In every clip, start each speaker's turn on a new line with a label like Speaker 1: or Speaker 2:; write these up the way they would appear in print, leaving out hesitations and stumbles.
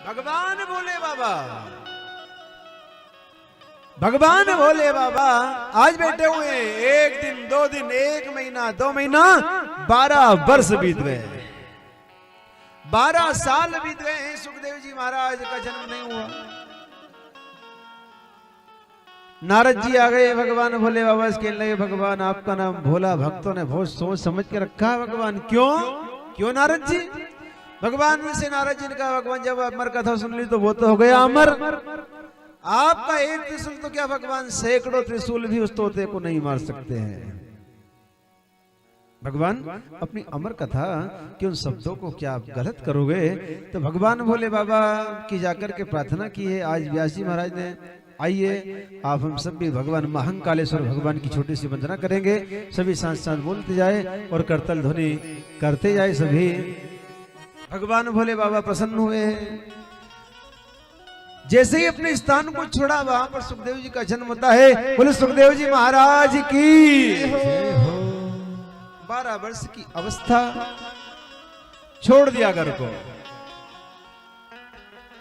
Speaker 1: भगवान भोले बाबा, भगवान भोले बाबा आज बैठे हुए हैं। 1 दिन 2 दिन 1 महीना 2 महीना 12 वर्ष बीत गए, 12 साल बीत गए हैं। सुखदेव जी महाराज का जन्म नहीं हुआ। नारद जी आ गए, भगवान भोले बाबा से कहने लगे, भगवान आपका नाम भोला, भक्तों ने बहुत सोच समझ के रखा है। भगवान क्यों क्यों नारद जी? भगवान से नारद जी ने कहा, भगवान जब अमर कथा सुन ली तो वो तो हो गया अमर। आपका एक त्रिशूल तो क्या भगवान, सैकड़ों त्रिशूल भी उस तोते को नहीं मार सकते हैं। भगवान अपनी अमर कथा कि उन शब्दों को क्या आप गलत करोगे? तो भगवान भोले बाबा की जाकर के प्रार्थना की है। आज व्यास जी महाराज ने, आइए आप हम सब भी भगवान महाकालेश्वर भगवान की छोटी सी वंदना करेंगे। सभी साथ साथ बोलते जाए और करतल ध्वनि करते जाए। सभी भगवान भोले बाबा प्रसन्न हुए। जैसे ही अपने स्थान को छोड़ा, वहां पर सुखदेव जी का जन्म होता है। बोले सुखदेव जी महाराज की 12 वर्ष की अवस्था, छोड़ दिया घर को,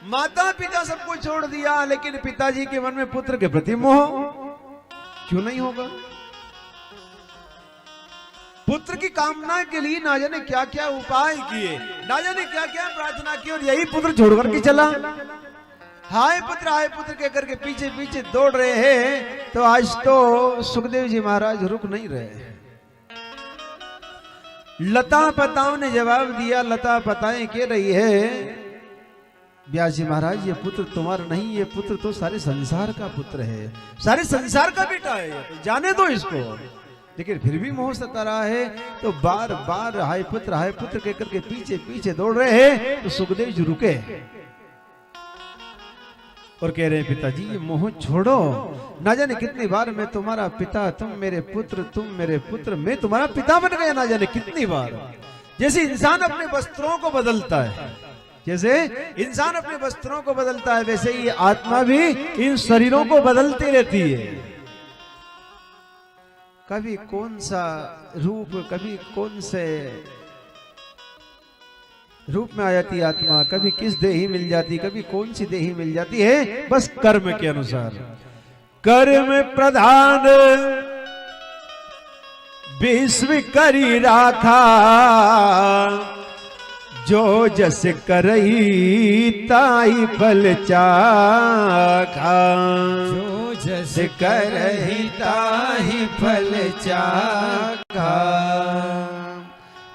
Speaker 1: माता पिता सबको छोड़ दिया, लेकिन पिताजी के मन में पुत्र के प्रति मोह क्यों नहीं होगा? पुत्र की कामना के लिए ना जाने क्या क्या उपाय किए, ना जाने क्या क्या प्रार्थना की, और यही पुत्र छोड़ करके चला। हाय पुत्र कह करके पीछे पीछे दौड़ रहे हैं। तो आज तो सुखदेव जी महाराज रुक नहीं रहे। लता पताओं ने जवाब दिया, लता पताएं कह रही है, व्यास जी महाराज ये पुत्र तुम्हारा नहीं, ये पुत्र तो सारे संसार का पुत्र है, सारे संसार का बेटा है, तो जाने दो इसको। लेकिन फिर भी मोह सता रहा है। तो बार बार हाय पुत्र कह करके पीछे पीछे दौड़ रहे हैं। तो सुखदेव जी रुके और कह रहे हैं, पिताजी ये मोह छोड़ो। ना जाने कितनी बार मैं तुम्हारा पिता, तुम मेरे पुत्र, मैं तुम्हारा पिता बन गया, ना जाने कितनी बार। जैसे इंसान अपने वस्त्रों को बदलता है, जैसे इंसान अपने वस्त्रों को बदलता है, वैसे ही आत्मा भी इन शरीरों को बदलती रहती है। कभी कौन सा रूप, कभी कौन से रूप में आ जाती है आत्मा, कभी किस देही मिल जाती, कभी कौन सी देही मिल जाती है, बस कर्म के अनुसार। कर्म प्रधान विश्व करी राखा, जो जस करही ताई फल चाखा, जो जस करही ताई फल चाखा।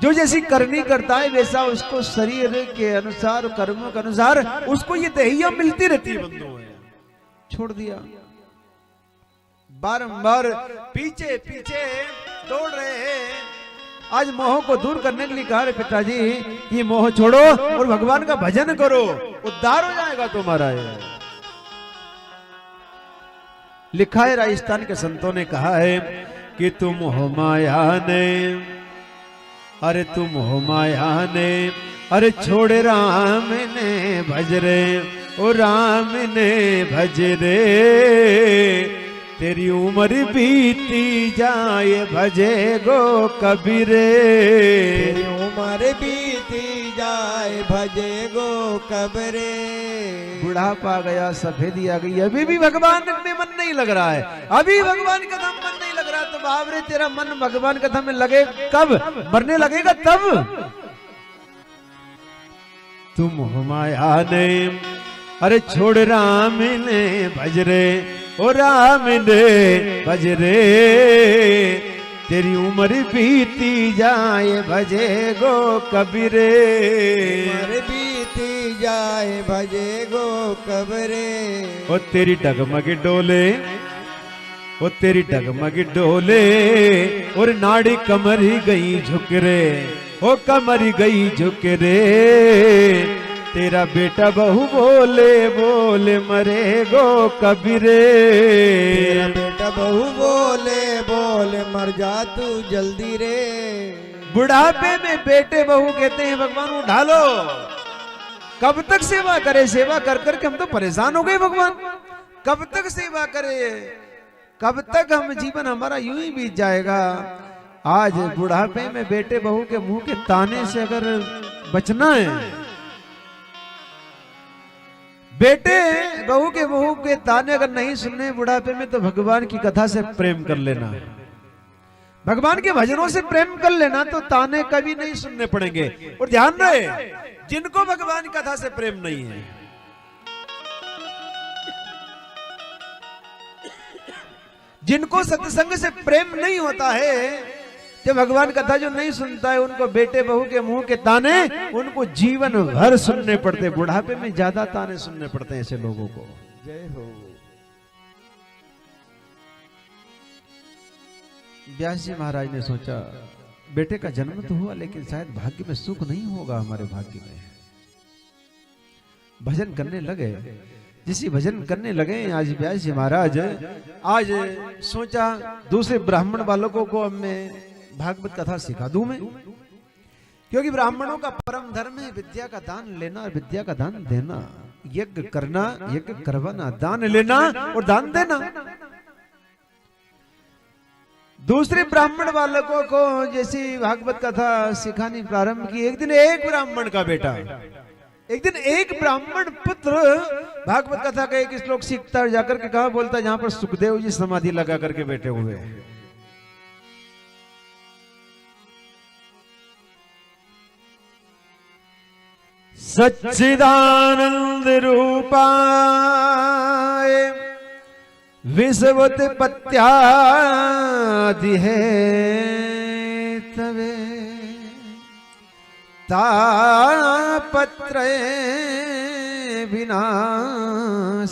Speaker 1: जो जैसी करनी करता है वैसा उसको शरीर के अनुसार, कर्मों के अनुसार उसको ये देहियां मिलती रहती है। बंधुओं छोड़ दिया, बारंबार पीछे पीछे दौड़ रहे हैं। आज मोह को दूर करने के लिए कहा, पिताजी ये मोह छोड़ो और भगवान का भजन करो, उद्धार हो जाएगा तुम्हारा। लिखा है, राजस्थान के संतों ने कहा है कि तुम हो माया ने, अरे तुम हो माया ने, अरे छोड़ राम ने भज रे, ओ राम ने भज रे। तेरी उम्र बीती जाए भजे गो कबीरे,
Speaker 2: तेरी उम्र बीती जाए भजे गो कबरे।
Speaker 1: बुढ़ापा गया, सफेदी आ गई, अभी भी भगवान में मन नहीं लग रहा है, अभी भगवान का नाम मन नहीं लग रहा। तो बाबरे तेरा मन भगवान कथा में लगे कब? मरने लगेगा तब। तुम हो माया ने, अरे छोड़ राम ने भज रे, ओ राम ने भज रे। तेरी उम्र बीती जाए भजे गो कबीरे,
Speaker 2: उम्र बीती जाए भजे गो कबरे।
Speaker 1: ओ तेरी डगमग डोले, ओ तेरी डगमग डोले, और नाड़ी कमर ही गई झुक रे, ओ कमर ही गई झुक रे। तेरा बेटा बहू बोले बोले मरे गो कबीरे,
Speaker 2: तेरा बेटा बहू बोले बोले मर जा तू जल्दी रे।
Speaker 1: बुढ़ापे में बेटे बहू कहते हैं भगवान उठा लो, कब तक सेवा करे? सेवा कर करके हम तो परेशान हो गए भगवान, कब तक सेवा करे, कब तक हम जीवन हमारा यूं ही बीत जाएगा। आज बुढ़ापे में बेटे बहू के मुंह के ताने से अगर बचना है बेटे बहू के ताने अगर नहीं सुनने बुढ़ापे में तो भगवान की कथा से प्रेम कर लेना, भगवान के भजनों से प्रेम कर लेना, तो ताने कभी नहीं सुनने पड़ेंगे। और ध्यान रहे, जिनको भगवान की कथा से प्रेम नहीं है, जिनको सत्संग से प्रेम नहीं होता है, जो भगवान कथा जो नहीं सुनता है, उनको बेटे बहू के मुंह के ताने उनको जीवन भर सुनने पड़ते, बुढ़ापे में ज्यादा ताने सुनने पड़ते हैं ऐसे लोगों को।
Speaker 2: जय हो।
Speaker 1: व्यास जी महाराज ने सोचा बेटे का जन्म तो हुआ, लेकिन शायद भाग्य में सुख नहीं होगा हमारे भाग्य में। भजन करने लगे, जिसी भजन करने लगे आज व्यास जी महाराज आज सोचा दूसरे ब्राह्मण बालकों को अब मैं भागवत कथा सिखा दूं मैं, क्योंकि ब्राह्मणों का परम धर्म है विद्या का दान लेना और विद्या का दान देना, यज्ञ करना, यज्ञ करवाना, दान लेना और दान देना। दूसरे ब्राह्मण बालकों को जैसी भागवत कथा सिखानी प्रारंभ की, एक दिन एक ब्राह्मण का बेटा, एक दिन एक ब्राह्मण पुत्र भागवत कथा का एक श्लोक सीखता है, जाकर के कहा बोलता है, जहां पर सुखदेव जी समाधि लगा करके बैठे हुए हैं। सच्चिदानंद रूपाय विश्वोत्पत्त्यादि है तवे तापत्रय विनाशाय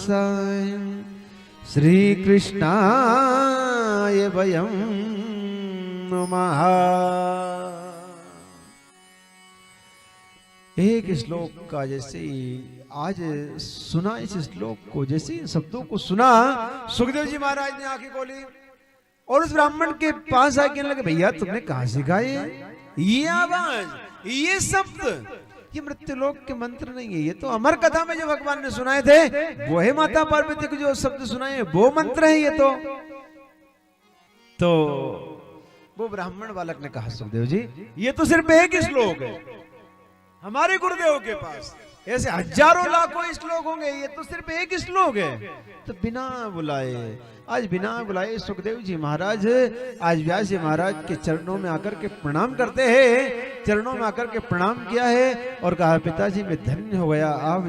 Speaker 1: श्री कृष्णाय वयं नमः। एक श्लोक का जैसे आज सुना, इस श्लोक को जैसे इन शब्दों को सुना, सुखदेव जी महाराज ने आंखें खोली और उस ब्राह्मण के पास आके लगे, भैया तुमने कहां सिखाए ये आवाज, ये शब्द? ये मृत्युलोक के मंत्र नहीं है, ये तो अमर कथा में जो भगवान ने सुनाए थे वो है, माता पार्वती को जो शब्द सुनाए वो मंत्र है ये तो वो ब्राह्मण बालक ने कहा, सुखदेव जी ये तो सिर्फ एक ही श्लोक है, हमारे गुरुदेव के पास ऐसे हजारों लाखों श्लोक होंगे, ये तो सिर्फ एक श्लोक है। तो बिना बुलाए सुखदेव जी महाराज आज व्यास जी महाराज के चरणों में आकर के प्रणाम करते हैं, चरणों में आकर के प्रणाम किया है और कहा, पिताजी मैं धन्य हो गया, आप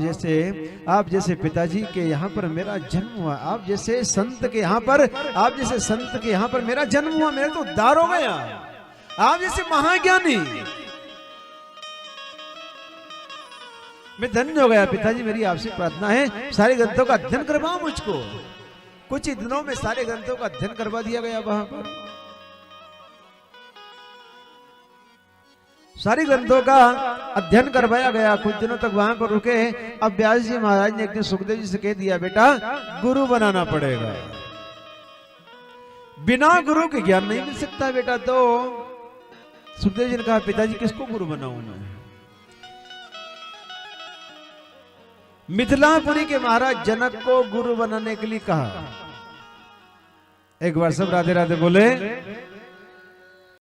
Speaker 1: जैसे पिताजी के यहाँ पर मेरा जन्म हुआ, आप जैसे संत के यहाँ पर मेरा जन्म हुआ, मेरा तो उद्धार हो गया, आप जैसे महाज्ञानी मैं धन्य हो गया। पिताजी मेरी आपसे प्रार्थना है, सारे ग्रंथों का अध्ययन करवाओ मुझको। कुछ ही दिनों में सारे ग्रंथों का अध्ययन करवा दिया गया, वहां पर सारे ग्रंथों का अध्ययन करवाया गया। कुछ दिनों तक वहां पर रुके। अब व्यास जी महाराज ने एक दिन सुखदेव जी से कह दिया, बेटा गुरु बनाना पड़ेगा, बिना गुरु के ज्ञान नहीं मिल सकता बेटा। तो सुखदेव जी ने कहा, पिताजी किसको गुरु बनाऊं मैं? मिथिलापुरी के महाराज जनक को गुरु बनाने के लिए कहा। एक बार सब राधे राधे बोले।